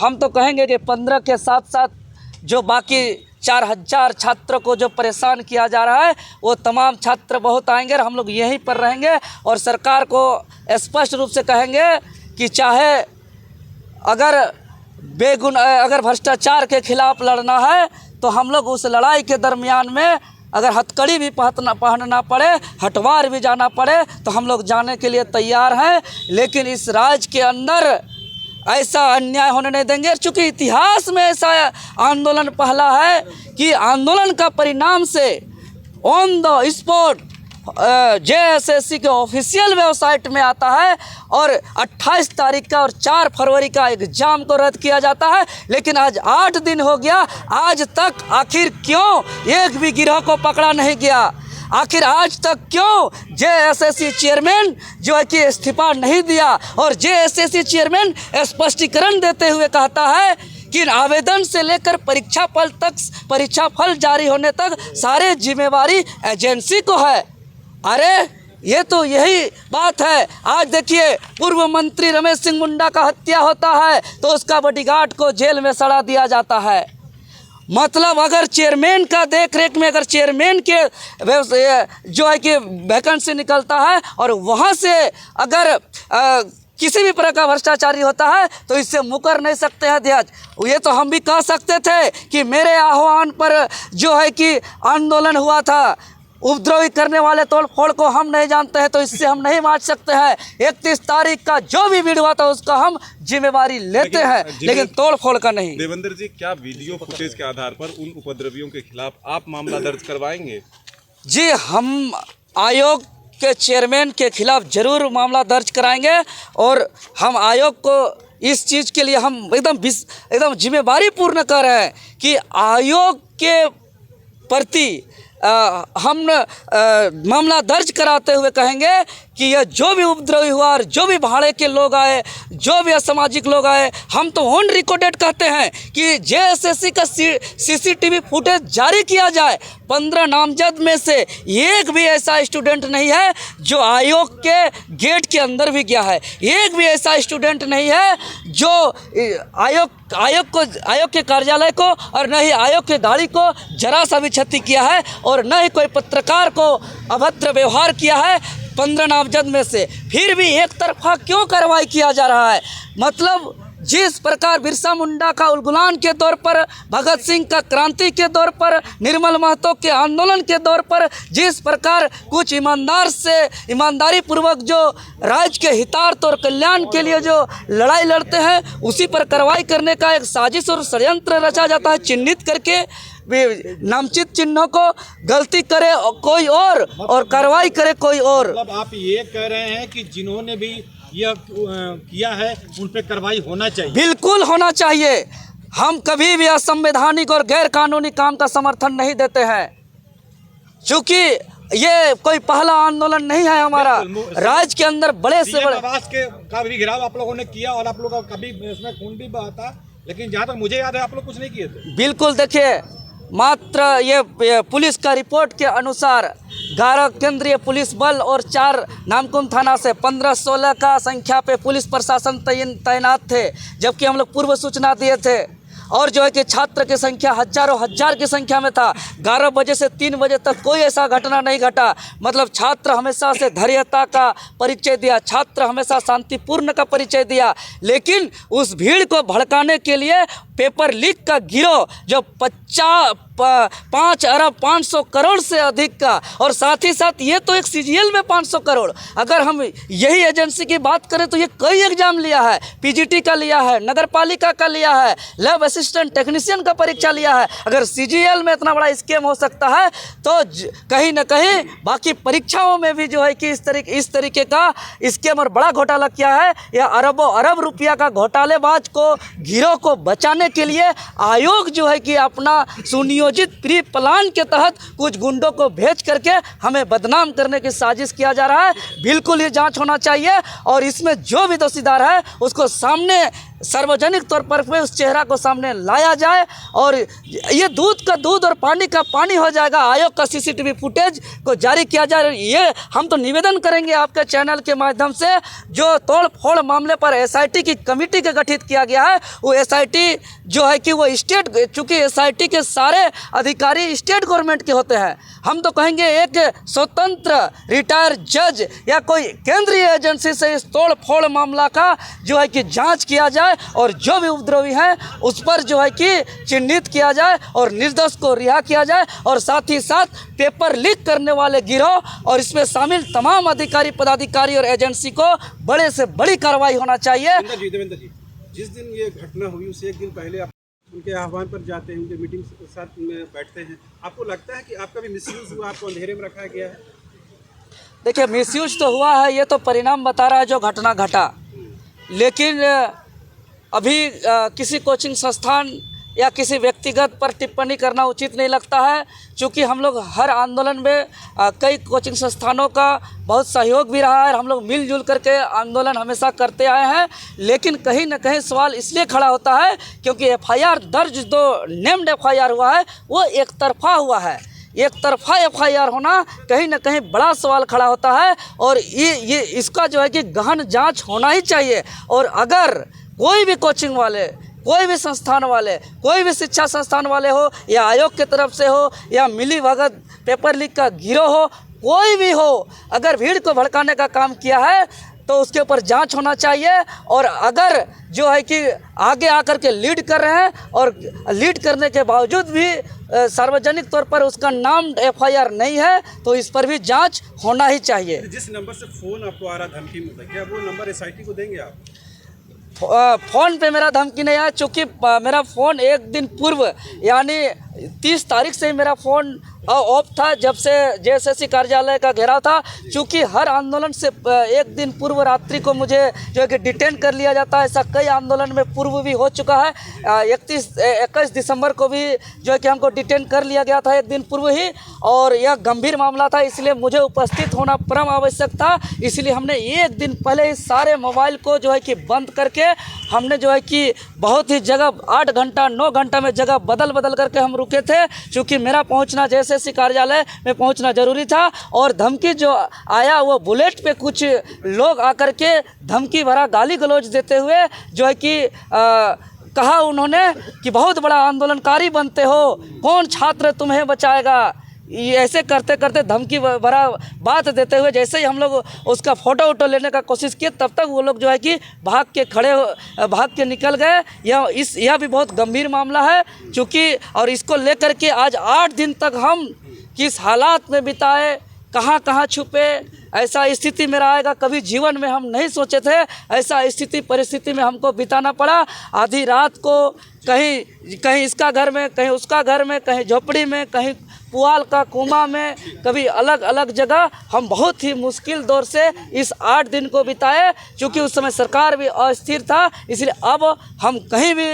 हम तो कहेंगे कि 15 के साथ साथ जो बाकी 4000 छात्रों को जो परेशान किया जा रहा है वो तमाम छात्र बहुत आएंगे और हम लोग यहीं पर रहेंगे और सरकार को स्पष्ट रूप से कहेंगे कि चाहे अगर भ्रष्टाचार के खिलाफ लड़ना है तो हम लोग उस लड़ाई के दरमियान में अगर हथकड़ी भी पहनना पड़े, हटवार भी जाना पड़े तो हम लोग जाने के लिए तैयार हैं। लेकिन इस राज्य के अंदर ऐसा अन्याय होने नहीं देंगे। चूँकि इतिहास में ऐसा आंदोलन पहला है कि आंदोलन का परिणाम से ऑन द स्पॉट JSSC के ऑफिशियल वेबसाइट में आता है और 28 तारीख का और 4 फरवरी का एग्ज़ाम को रद्द किया जाता है। लेकिन आज 8 दिन हो गया, आज तक आखिर क्यों एक भी गिरोह को पकड़ा नहीं गया? आखिर आज तक क्यों JSSC चेयरमैन जो है कि इस्तीफा नहीं दिया? और JSSC चेयरमैन स्पष्टीकरण देते हुए कहता है कि आवेदन से लेकर परीक्षा फल जारी होने तक सारे जिम्मेवारी एजेंसी को है। अरे ये तो यही बात है। आज देखिए, पूर्व मंत्री रमेश सिंह मुंडा का हत्या होता है तो उसका बॉडीगार्ड को जेल में सड़ा दिया जाता है। मतलब अगर चेयरमैन का देख रेख में अगर चेयरमैन के जो है कि वैकेंसी निकलता है और वहाँ से अगर किसी भी प्रकार का भ्रष्टाचारी होता है तो इससे मुकर नहीं सकते हैं अध्यक्ष। ये तो हम भी कह सकते थे कि मेरे आह्वान पर जो है कि आंदोलन हुआ था, उपद्रवी करने वाले तोड़ फोड़ को हम नहीं जानते हैं तो इससे हम नहीं मान सकते हैं। 31 तारीख का जो भी भीड़ हुआ था उसका हम जिम्मेवारी लेते हैं, लेकिन तोड़ फोड़ का नहीं। देवेंद्र जी, क्या वीडियो फुटेज के आधार पर उन उपद्रवियों के खिलाफ आप मामला दर्ज करवाएंगे? जी, हम आयोग के चेयरमैन के खिलाफ जरूर मामला दर्ज कराएंगे और हम आयोग को इस चीज़ के लिए हम एकदम जिम्मेवारी पूर्ण कर रहे हैं कि आयोग के प्रति हम मामला दर्ज कराते हुए कहेंगे कि यह जो भी उपद्रवी हुआ और जो भी भाड़े के लोग आए, जो भी असामाजिक लोग आए, हम तो ऑन रिकॉर्डेड कहते हैं कि JSSC का CCTV फुटेज जारी किया जाए। 15 नामजद में से एक भी ऐसा स्टूडेंट नहीं है जो आयोग के गेट के अंदर भी गया है। एक भी ऐसा स्टूडेंट नहीं है जो आयोग के कार्यालय को और न ही आयोग के गाड़ी को जरा सा भी क्षति किया है और न ही कोई पत्रकार को अभद्र व्यवहार किया है। 15 नामजद में से फिर भी एक तरफा क्यों कार्रवाई किया जा रहा है? मतलब जिस प्रकार बिरसा मुंडा का उलगुलान के दौर पर, भगत सिंह का क्रांति के दौर पर, निर्मल महतो के आंदोलन के दौर पर जिस प्रकार कुछ ईमानदारी पूर्वक जो राज्य के हितार्थ और कल्याण के लिए जो लड़ाई लड़ते हैं, उसी पर कार्रवाई करने का एक साजिश और षड्यंत्र रचा जाता है। चिन्हित करके नामचित चिन्हों को गलती करे कोई और कार्रवाई करे कोई और। मतलब आप ये कह रहे हैं कि जिन्होंने भी यह किया है उन पर कार्रवाई होना चाहिए? बिल्कुल होना चाहिए। हम कभी भी असंवैधानिक और गैर कानूनी काम का समर्थन नहीं देते हैं, क्योंकि ये कोई पहला आंदोलन नहीं है हमारा। राज्य के अंदर बड़े से बड़े आवास का भी घेराव आप लोगों ने किया और आप लोगों का कभी इसमें खून भी बहा, लेकिन जहाँ तक मुझे याद है आप लोग कुछ नहीं किए थे। बिल्कुल, देखिए, मात्र ये पुलिस का रिपोर्ट के अनुसार 11 केंद्रीय पुलिस बल और 4 नामकुम थाना से 15-16 का संख्या पे पुलिस प्रशासन तैनात थे, जबकि हम लोग पूर्व सूचना दिए थे। और जो है कि छात्र की संख्या हजारों हजार की संख्या में था। 11 बजे से 3 बजे तक कोई ऐसा घटना नहीं घटा। मतलब छात्र हमेशा से धैर्यता का परिचय दिया, छात्र हमेशा शांतिपूर्ण का परिचय दिया। लेकिन उस भीड़ को भड़काने के लिए पेपर लीक का गिरोह जो 5 अरब 500 करोड़ से अधिक का, और साथ ही साथ ये तो एक CGL में 500 करोड़। अगर हम यही एजेंसी की बात करें तो ये कई एग्जाम लिया है, PGT का लिया है, नगर पालिका का लिया है, लैब असिस्टेंट टेक्नीशियन का परीक्षा लिया है। अगर CGL में इतना बड़ा स्कैम हो सकता है तो कहीं ना कहीं बाकी परीक्षाओं में भी जो है कि इस तरीके का स्कैम और बड़ा घोटाला किया है। या अरबों अरब रुपया का घोटालेबाज को गिरोह को बचाने के लिए आयोग जो है कि अपना सुनियोजित प्री प्लान के तहत कुछ गुंडों को भेज करके हमें बदनाम करने की साजिश किया जा रहा है। बिल्कुल ये जांच होना चाहिए और इसमें जो भी दोषीदार है उसको सामने सार्वजनिक तौर पर उस चेहरा को सामने लाया जाए और ये दूध का दूध और पानी का पानी हो जाएगा। आयोग का सीसीटीवी फुटेज को जारी किया जाए। ये हम तो निवेदन करेंगे आपके चैनल के माध्यम से, जो तोड़ फोड़ मामले पर एसआईटी की कमेटी के गठित किया गया है, वो एसआईटी जो है कि वो स्टेट, चूँकि एसआईटी के सारे अधिकारी स्टेट गवर्नमेंट के होते हैं, हम तो कहेंगे एक स्वतंत्र रिटायर्ड जज या कोई केंद्रीय एजेंसी से इस तोड़ फोड़ मामला का जो है कि जांच किया जाए और जो भी उपद्रवी हैं उस पर जो है कि चिन्हित किया जाए और निर्दोष को रिहा किया जाए। और साथ ही साथ पेपर लीक करने वाले गिरोह और इसमें शामिल तमाम अधिकारी पदाधिकारी और एजेंसी को बड़े से बड़ी कार्रवाई होना चाहिए। देवेंद्र जी, जिस दिन ये घटना हुई उससे एक दिन पहले आप उनके आह्वान पर जाते हैं, उनके मीटिंग के साथ में बैठते हैं, आपको लगता है कि आपका भी मिसयूज हुआ, आपको अंधेरे में रखा गया है? देखिए, मिसयूज तो हुआ है, ये तो परिणाम बता रहा है जो घटना घटा, लेकिन अभी किसी कोचिंग संस्थान या किसी व्यक्तिगत पर टिप्पणी करना उचित नहीं लगता है, क्योंकि हम लोग हर आंदोलन में कई कोचिंग संस्थानों का बहुत सहयोग भी रहा है। हम लोग मिलजुल करके आंदोलन हमेशा करते आए हैं, लेकिन कहीं न कहीं सवाल इसलिए खड़ा होता है क्योंकि एफआईआर दर्ज, जो नेम्ड एफआईआर हुआ है वो एक तरफा हुआ है। एक तरफा एफआईआर होना कहीं न कहीं बड़ा सवाल खड़ा होता है और ये इसका जो है कि गहन जांच होना ही चाहिए। और अगर कोई भी कोचिंग वाले, कोई भी संस्थान वाले, कोई भी शिक्षा संस्थान वाले हो या आयोग की तरफ से हो या मिली भगत पेपर लीक का गिरोह हो, कोई भी हो, अगर भीड़ को भड़काने का काम किया है तो उसके ऊपर जांच होना चाहिए। और अगर जो है कि आगे आकर के लीड कर रहे हैं और लीड करने के बावजूद भी सार्वजनिक तौर पर उसका नाम एफआईआर नहीं है, तो इस पर भी जांच होना ही चाहिए। जिस नंबर से फ़ोन आपको आ रहा धमकी में, क्या वो नंबर एसआईटी को देंगे आप? फ़ोन पे मेरा धमकी नहीं आया, चूँकि मेरा फ़ोन एक दिन पूर्व यानी 30 तारीख से ही मेरा फ़ोन ऑफ था, जब से जेएसएससी कार्यालय का घेराव था। चूँकि हर आंदोलन से एक दिन पूर्व रात्रि को मुझे जो है कि डिटेन कर लिया जाता है, ऐसा कई आंदोलन में पूर्व भी हो चुका है। 21 दिसंबर को भी जो है कि हमको डिटेन कर लिया गया था एक दिन पूर्व ही, और यह गंभीर मामला था, इसलिए मुझे उपस्थित होना परम आवश्यक था। इसलिए हमने एक दिन पहले ही सारे मोबाइल को जो है कि बंद करके हमने जो है कि बहुत ही जगह 8 घंटा 9 घंटा में जगह बदल बदल करके हम रुके थे, क्योंकि मेरा पहुंचना जेएसएससी कार्यालय में पहुंचना ज़रूरी था। और धमकी जो आया वो बुलेट पे कुछ लोग आकर के धमकी भरा गाली गलौज देते हुए जो है कि कहा उन्होंने कि बहुत बड़ा आंदोलनकारी बनते हो, कौन छात्र तुम्हें बचाएगा, ये ऐसे करते करते धमकी भरा बात देते हुए जैसे ही हम लोग उसका फ़ोटो वोटो लेने का कोशिश किए, तब तक वो लोग जो है कि भाग के निकल गए। यह भी बहुत गंभीर मामला है, चूँकि और इसको लेकर के आज 8 दिन तक हम किस हालात में बिताए, कहाँ कहाँ छुपे, ऐसा स्थिति में आएगा कभी जीवन में हम नहीं सोचे थे। ऐसा स्थिति परिस्थिति में हमको बिताना पड़ा। आधी रात को कहीं इसका घर में, कहीं उसका घर में, कहीं झोपड़ी में, कहीं पुआल का कुआं में, कभी अलग अलग जगह हम बहुत ही मुश्किल दौर से इस 8 दिन को बिताए। क्योंकि उस समय सरकार भी अस्थिर था, इसलिए अब हम कहीं भी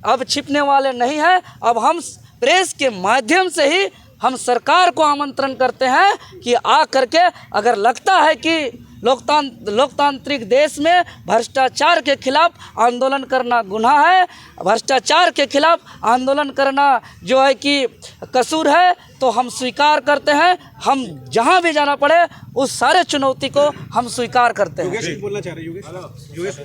अब छिपने वाले नहीं हैं। अब हम प्रेस के माध्यम से ही हम सरकार को आमंत्रण करते हैं कि आ करके अगर लगता है कि लोकतांत्रिक देश में भ्रष्टाचार के खिलाफ आंदोलन करना गुनाह है, भ्रष्टाचार के खिलाफ आंदोलन करना जो है कि कसूर है, तो हम स्वीकार करते हैं। हम जहां भी जाना पड़े उस सारे चुनौती को हम स्वीकार करते हैं। योगेश बोलना चाह रहे हैं? योगेश